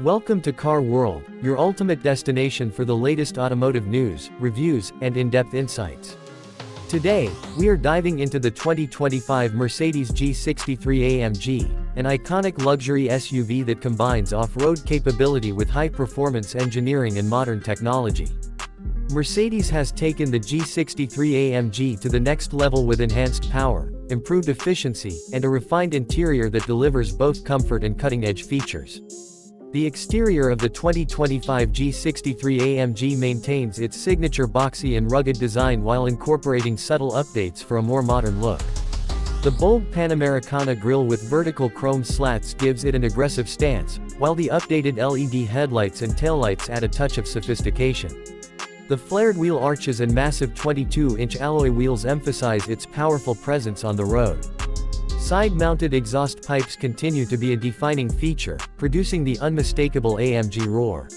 Welcome to Car World, your ultimate destination for the latest automotive news, reviews, and in-depth insights. Today, we are diving into the 2025 Mercedes G63 AMG, an iconic luxury SUV that combines off-road capability with high-performance engineering and modern technology. Mercedes has taken the G63 AMG to the next level with enhanced power, improved efficiency, and a refined interior that delivers both comfort and cutting-edge features. The exterior of the 2025 G63 AMG maintains its signature boxy and rugged design while incorporating subtle updates for a more modern look. The bold Panamericana grille with vertical chrome slats gives it an aggressive stance, while the updated LED headlights and taillights add a touch of sophistication. The flared wheel arches and massive 22-inch alloy wheels emphasize its powerful presence on the road. Side-mounted exhaust pipes continue to be a defining feature, producing the unmistakable AMG roar.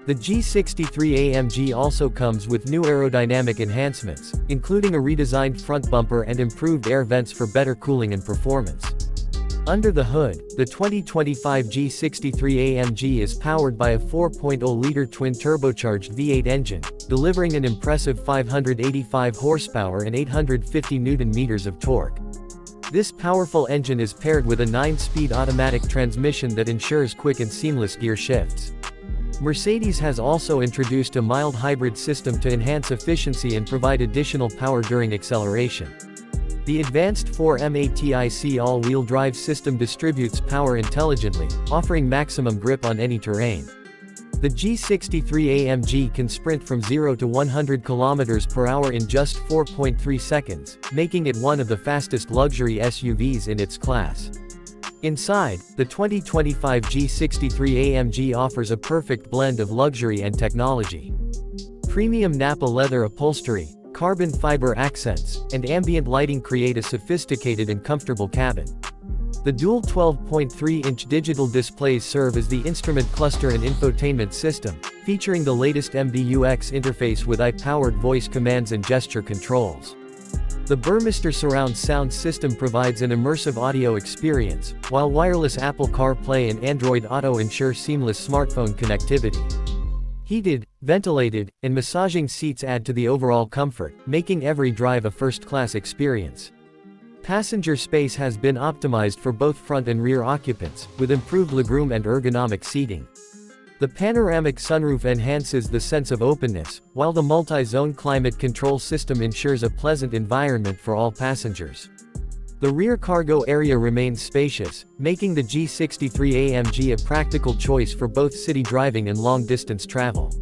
The G63 AMG also comes with new aerodynamic enhancements, including a redesigned front bumper and improved air vents for better cooling and performance. Under the hood, the 2025 G63 AMG is powered by a 4.0-liter twin-turbocharged V8 engine, delivering an impressive 585 horsepower and 850 Nm of torque. This powerful engine is paired with a 9-speed automatic transmission that ensures quick and seamless gear shifts. Mercedes has also introduced a mild hybrid system to enhance efficiency and provide additional power during acceleration. The advanced 4MATIC all-wheel drive system distributes power intelligently, offering maximum grip on any terrain. The G63 AMG can sprint from 0 to 100 km/h in just 4.3 seconds, making it one of the fastest luxury SUVs in its class. Inside, the 2025 G63 AMG offers a perfect blend of luxury and technology. Premium Nappa leather upholstery, carbon fiber accents, and ambient lighting create a sophisticated and comfortable cabin. The dual 12.3-inch digital displays serve as the instrument cluster and infotainment system, featuring the latest MBUX interface with AI-powered voice commands and gesture controls. The Burmester surround sound system provides an immersive audio experience, while wireless Apple CarPlay and Android Auto ensure seamless smartphone connectivity. Heated, ventilated, and massaging seats add to the overall comfort, making every drive a first-class experience. Passenger space has been optimized for both front and rear occupants, with improved legroom and ergonomic seating. The panoramic sunroof enhances the sense of openness, while the multi-zone climate control system ensures a pleasant environment for all passengers. The rear cargo area remains spacious, making the G63 AMG a practical choice for both city driving and long-distance travel.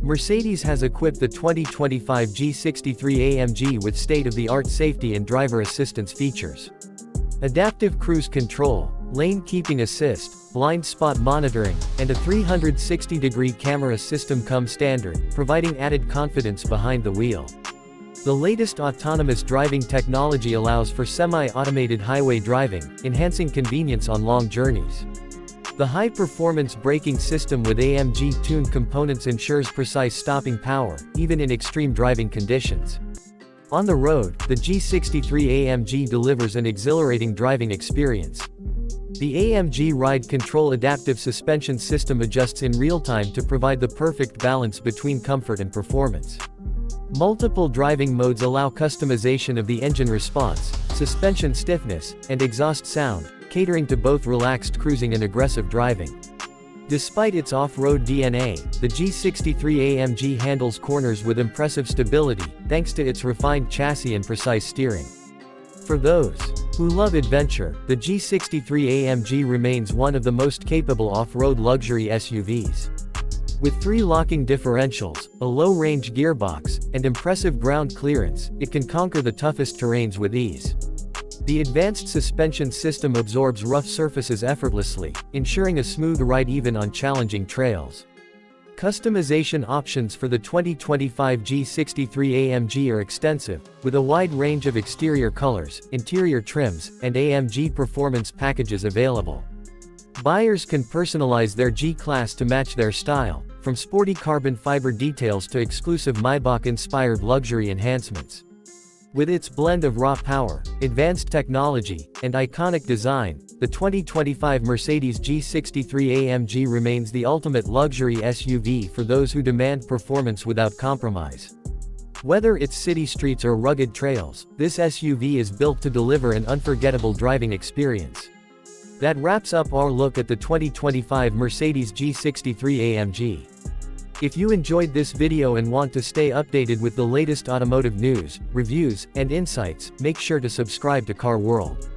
Mercedes has equipped the 2025 G63 AMG with state-of-the-art safety and driver assistance features. Adaptive cruise control, lane keeping assist, blind spot monitoring, and a 360-degree camera system come standard, providing added confidence behind the wheel. The latest autonomous driving technology allows for semi-automated highway driving, enhancing convenience on long journeys. The high-performance braking system with AMG-tuned components ensures precise stopping power, even in extreme driving conditions. On the road, the G63 AMG delivers an exhilarating driving experience. The AMG Ride Control adaptive suspension system adjusts in real time to provide the perfect balance between comfort and performance. Multiple driving modes allow customization of the engine response, suspension stiffness, and exhaust sound, catering to both relaxed cruising and aggressive driving. Despite its off-road DNA, the G63 AMG handles corners with impressive stability, thanks to its refined chassis and precise steering. For those who love adventure, the G63 AMG remains one of the most capable off-road luxury SUVs. With 3 locking differentials, a low-range gearbox, and impressive ground clearance, it can conquer the toughest terrains with ease. The advanced suspension system absorbs rough surfaces effortlessly, ensuring a smooth ride even on challenging trails. Customization options for the 2025 G63 AMG are extensive, with a wide range of exterior colors, interior trims, and AMG performance packages available. Buyers can personalize their G-Class to match their style, from sporty carbon fiber details to exclusive Maybach-inspired luxury enhancements. With its blend of raw power, advanced technology, and iconic design, the 2025 Mercedes G63 AMG remains the ultimate luxury SUV for those who demand performance without compromise. Whether it's city streets or rugged trails, this SUV is built to deliver an unforgettable driving experience. That wraps up our look at the 2025 Mercedes G63 AMG. If you enjoyed this video and want to stay updated with the latest automotive news, reviews, and insights, make sure to subscribe to Car World.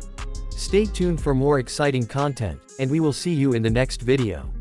Stay tuned for more exciting content, and we will see you in the next video.